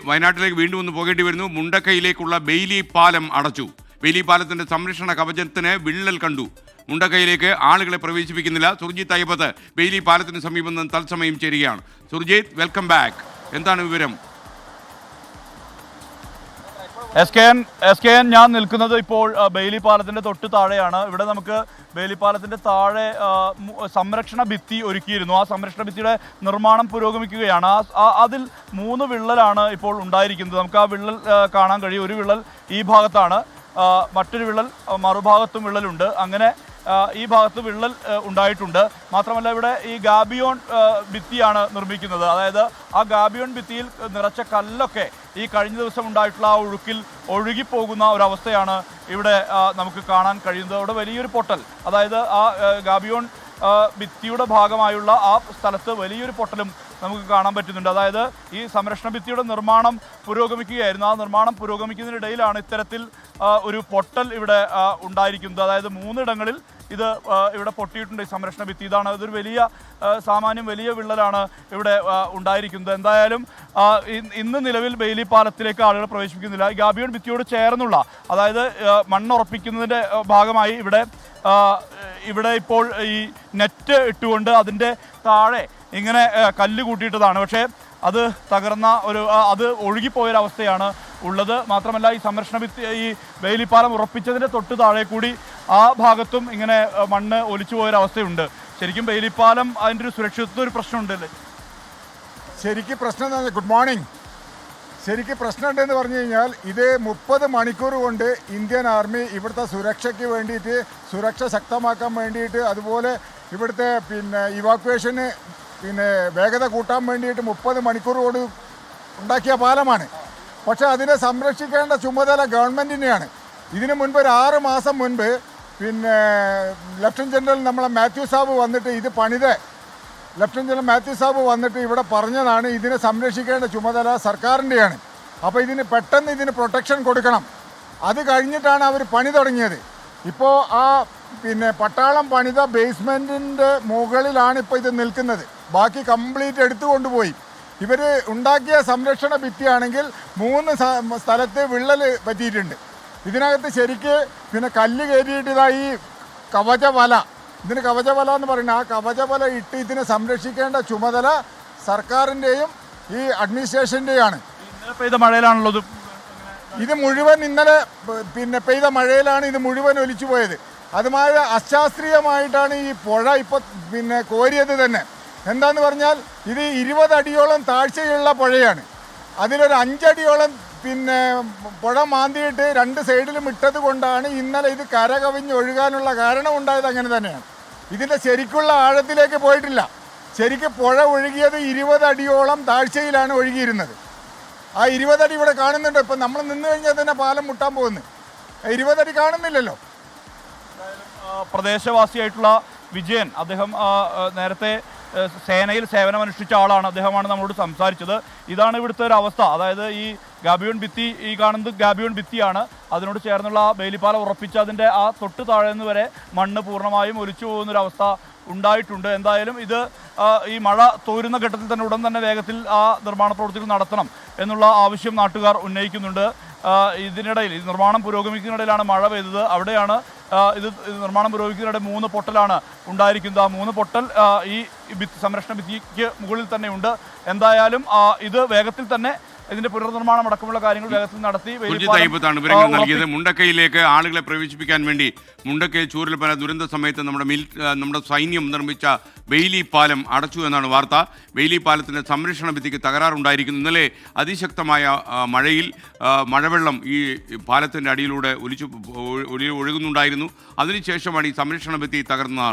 വയനാട്ടിലേക്ക് വീണ്ടും ഒന്ന് പോകേണ്ടി വരുന്നു. മുണ്ടക്കൈയിലേക്കുള്ള ബെയിലി പാലം അടച്ചു. ബെയിലി പാലത്തിന്റെ സംരക്ഷണ കവചത്തിന് വിള്ളൽ കണ്ടു. മുണ്ടക്കൈയിലേക്ക് ആളുകളെ പ്രവേശിപ്പിക്കുന്നില്ല. സുർജിത്ത് അയ്യപ്പത്ത് ബെയിലി പാലത്തിന് സമീപം നിന്ന് തത്സമയം ചേരുകയാണ്. Surjit, welcome back. എന്താണ് വിവരം? എസ് കെ എൻ, ഞാൻ നിൽക്കുന്നത് ഇപ്പോൾ ബെയിലി പാലത്തിന്റെ തൊട്ട് താഴെയാണ്. ഇവിടെ നമുക്ക് ബെയിലി പാലത്തിന്റെ താഴെ സംരക്ഷണ ഭിത്തി ഒരുക്കിയിരുന്നു. ആ സംരക്ഷണ ഭിത്തിയുടെ നിർമ്മാണം പുരോഗമിക്കുകയാണ്. അതിൽ 3 വിള്ളലാണ് ഇപ്പോൾ ഉണ്ടായിരിക്കുന്നത്. നമുക്ക് ആ വിള്ളൽ കാണാൻ കഴിയും. ഒരു വിള്ളൽ ഈ ഭാഗത്താണ്, മറ്റൊരു വിള്ളൽ മറുഭാഗത്തും വിള്ളലുണ്ട്. അങ്ങനെ ഈ ഭാഗത്ത് വിള്ളൽ ഉണ്ടായിട്ടുണ്ട്. മാത്രമല്ല ഇവിടെ ഈ ഗാബിയോൺ ഭിത്തിയാണ് നിർമ്മിക്കുന്നത്. അതായത് ആ ഗാബിയോൺ ഭിത്തിയിൽ നിറച്ച കല്ലൊക്കെ ഈ കഴിഞ്ഞ ദിവസം ഉണ്ടായിട്ടുള്ള ആ ഒഴുക്കിൽ ഒഴുകിപ്പോകുന്ന ഒരവസ്ഥയാണ് ഇവിടെ നമുക്ക് കാണാൻ കഴിയുന്നത്. അവിടെ വലിയൊരു പൊട്ടൽ, അതായത് ആ ഗാബിയോൺ ഭിത്തിയുടെ ഭാഗമായുള്ള ആ സ്ഥലത്ത് വലിയൊരു പൊട്ടലും നമുക്ക് കാണാൻ പറ്റുന്നുണ്ട്. അതായത് ഈ സംരക്ഷണ ഭിത്തിയുടെ നിർമ്മാണം പുരോഗമിക്കുകയായിരുന്നു. ആ നിർമ്മാണം പുരോഗമിക്കുന്നതിനിടയിലാണ് ഇത്തരത്തിൽ ഒരു പൊട്ടൽ ഇവിടെ ഉണ്ടായിരിക്കുന്നത്. അതായത് 3 ഇടങ്ങളിൽ ഇത് ഇവിടെ പൊട്ടിയിട്ടുണ്ട് ഈ സംരക്ഷണ ഭിത്തി. ഇതാണ് ഇതൊരു വലിയ സാമാന്യം വലിയ വിള്ളലാണ് ഇവിടെ ഉണ്ടായിരിക്കുന്നത്. എന്തായാലും ഇന്ന് നിലവിൽ ബെയിലി പാലത്തിലേക്ക് ആളുകൾ പ്രവേശിപ്പിക്കുന്നില്ല. ഈ ഗാബിയോൺ ഭിത്തിയോട് ചേർന്നുള്ള, അതായത് മണ്ണുറപ്പിക്കുന്നതിൻ്റെ ഭാഗമായി ഇവിടെ ഇപ്പോൾ ഈ നെറ്റ് ഇട്ടുകൊണ്ട് അതിൻ്റെ താഴെ ഇങ്ങനെ കല്ല് കൂട്ടിയിട്ടതാണ്. പക്ഷേ അത് തകർന്ന അത് ഒഴുകിപ്പോയൊരവസ്ഥയാണ് ഉള്ളത്. മാത്രമല്ല ഈ സംരക്ഷണ ഭിത്തി, ഈ ബെയിലി പാലം ഉറപ്പിച്ചതിൻ്റെ തൊട്ട് താഴെ കൂടി ആ ഭാഗത്തും ഇങ്ങനെ മണ്ണ് ഒലിച്ചു പോയൊരവസ്ഥയുണ്ട്. ശരിക്കും ബെയിലി പാലം അതിൻ്റെ ഒരു സുരക്ഷിതത്വ ഒരു പ്രശ്നമുണ്ടല്ലേ? ശരിക്കും പ്രശ്നം എന്താ? Good morning. ശരിക്കും പ്രശ്നമുണ്ടെന്ന് പറഞ്ഞു കഴിഞ്ഞാൽ ഇത് 30 മണിക്കൂർ കൊണ്ട് ഇന്ത്യൻ ആർമി ഇവിടുത്തെ സുരക്ഷയ്ക്ക് വേണ്ടിയിട്ട്, സുരക്ഷ ശക്തമാക്കാൻ വേണ്ടിയിട്ട്, അതുപോലെ ഇവിടുത്തെ ഇവാക്വേഷന് വേഗത കൂട്ടാൻ വേണ്ടിയിട്ട് 30 മണിക്കൂർ കൊണ്ട് ഉണ്ടാക്കിയ പാലമാണ്. പക്ഷേ അതിനെ സംരക്ഷിക്കേണ്ട ചുമതല ഗവൺമെൻറ്റിനെയാണ്. ഇതിനു മുൻപ് ഒരു 6 മാസം മുൻപ് ലഫ്റ്റനന്റ് ജനറൽ നമ്മളെ മാത്യു സാബ് വന്നിട്ട് ലഫ്റ്റനന്റ് ജനറൽ മാത്യു സാബ് വന്നിട്ട് ഇവിടെ പറഞ്ഞതാണ് ഇതിനെ സംരക്ഷിക്കേണ്ട ചുമതല സർക്കാരിൻ്റെയാണ്. അപ്പോൾ പെട്ടെന്ന് ഇതിന് പ്രൊട്ടക്ഷൻ കൊടുക്കണം. അത് കഴിഞ്ഞിട്ടാണ് അവർ പണി തുടങ്ങിയത്. ഇപ്പോൾ ആ പട്ടാളം പണിത ബേസ്മെൻറ്റിൻ്റെ മുകളിലാണ് ഇപ്പോൾ ഇത് നിൽക്കുന്നത്. ബാക്കി കംപ്ലീറ്റ് എടുത്തു കൊണ്ടുപോയി. ഇവർ ഉണ്ടാക്കിയ സംരക്ഷണ ഭിത്തിയാണെങ്കിൽ 3 സ്ഥലത്ത് വിള്ളൽ പറ്റിയിട്ടുണ്ട്. ഇതിനകത്ത് ശരിക്ക് കല്ല് കയറ്റിയിട്ട് ഈ കവചവല, ഇതിന് കവചവല എന്ന് പറയുന്നത്, ആ കവചവല ഇട്ട് ഇതിനെ സംരക്ഷിക്കേണ്ട ചുമതല സർക്കാരിൻ്റെയും ഈ അഡ്മിനിസ്ട്രേഷൻ്റെയാണ്. പെയ്ത മഴയിലാണുള്ളത്. ഇത് മുഴുവൻ ഇന്നലെ പെയ്ത മഴയിലാണ് ഇത് മുഴുവൻ ഒലിച്ചു പോയത്. അതുമായി അശാസ്ത്രീയമായിട്ടാണ് ഈ പുഴ ഇപ്പോൾ കോരിയത് തന്നെ. എന്താന്ന് പറഞ്ഞാൽ ഇത് 20 അടിയോളം താഴ്ചയുള്ള പുഴയാണ്. അതിലൊരു 5 അടിയോളം പുഴ മാന്തിയിട്ട് 2 സൈഡിലും ഇട്ടത് കൊണ്ടാണ് ഇന്നലെ ഇത് കരകവിഞ്ഞ് ഒഴുകാനുള്ള കാരണം ഉണ്ടായത്. അങ്ങനെ തന്നെയാണ്. ഇതിൻ്റെ ശരിക്കുള്ള ആഴത്തിലേക്ക് പോയിട്ടില്ല. ശരിക്കും പുഴ ഒഴുകിയത് 20 അടിയോളം താഴ്ചയിലാണ് ഒഴുകിയിരുന്നത്. ആ 20 അടി ഇവിടെ കാണുന്നുണ്ട്. ഇപ്പം നമ്മൾ നിന്ന് കഴിഞ്ഞാൽ തന്നെ പാലം മുട്ടാൻ പോകുന്നു. 20 അടി കാണുന്നില്ലല്ലോ. പ്രദേശവാസിയായിട്ടുള്ള വിജയൻ, അദ്ദേഹം നേരത്തെ സേനയിൽ സേവനമനുഷ്ഠിച്ച ആളാണ്. അദ്ദേഹമാണ് നമ്മളോട് സംസാരിച്ചത്. ഇതാണ് ഇവിടുത്തെ ഒരു അവസ്ഥ. അതായത് ഈ ഗാബിയോൺ ഭിത്തി, ഈ കാണുന്നത് ഗാബിയോൺ ഭിത്തിയാണ്. അതിനോട് ചേർന്നുള്ള ബെയിലിപ്പാലം ഉറപ്പിച്ച അതിൻ്റെ ആ തൊട്ട് താഴെ നിന്ന് വരെ മണ്ണ് പൂർണ്ണമായും ഒലിച്ചു പോകുന്നൊരവസ്ഥ ഉണ്ടായിട്ടുണ്ട്. എന്തായാലും ഇത് ഈ മഴ തോരുന്ന ഘട്ടത്തിൽ തന്നെ ഉടൻ തന്നെ വേഗത്തിൽ ആ നിർമ്മാണ പ്രവൃത്തികൾ നടത്തണം എന്നുള്ള ആവശ്യം നാട്ടുകാർ ഉന്നയിക്കുന്നുണ്ട്. ഇതിനിടയിൽ ഈ നിർമ്മാണം പുരോഗമിക്കുന്നതിനിടയിലാണ് മഴ പെയ്തത്. അവിടെയാണ് ഇത് നിർമ്മാണം പുരോഗമിക്കുന്നതിനിടെ 3 പൊട്ടലാണ് ഉണ്ടായിരിക്കുന്നത്. ആ 3 പൊട്ടൽ ഈ സംരക്ഷണ ഭിത്തിക്ക് മുകളിൽ തന്നെ ഉണ്ട്. എന്തായാലും ഇത് വേഗത്തിൽ തന്നെ ഇതിന്റെ പുനർനിർമ്മാണം അടക്കമുള്ള കാര്യങ്ങൾ വേഗത്തിൽ നടത്തി. സുർജിത്ത് വിവരങ്ങൾ നൽകിയത്. മുണ്ടക്കൈയിലേക്ക് ആളുകളെ പ്രവേശിപ്പിക്കാൻ വേണ്ടി മുണ്ടക്കൈ ചൂരൽമല ദുരന്ത സമയത്ത് നമ്മുടെ സൈന്യം നിർമ്മിച്ച ബെയിലി പാലം അടച്ചു എന്നാണ് വാർത്ത. ബെയിലി പാലത്തിന്റെ സംരക്ഷണ ഭിത്തിക്ക് തകരാറുണ്ടായിരിക്കുന്നു. ഇന്നലെ അതിശക്തമായ മഴയിൽ മഴവെള്ളം ഈ പാലത്തിന്റെ അടിയിലൂടെ ഒഴുകുന്നുണ്ടായിരുന്നു. അതിനുശേഷമാണ് ഈ സംരക്ഷണ ഭിത്തി തകർന്നതാണ്.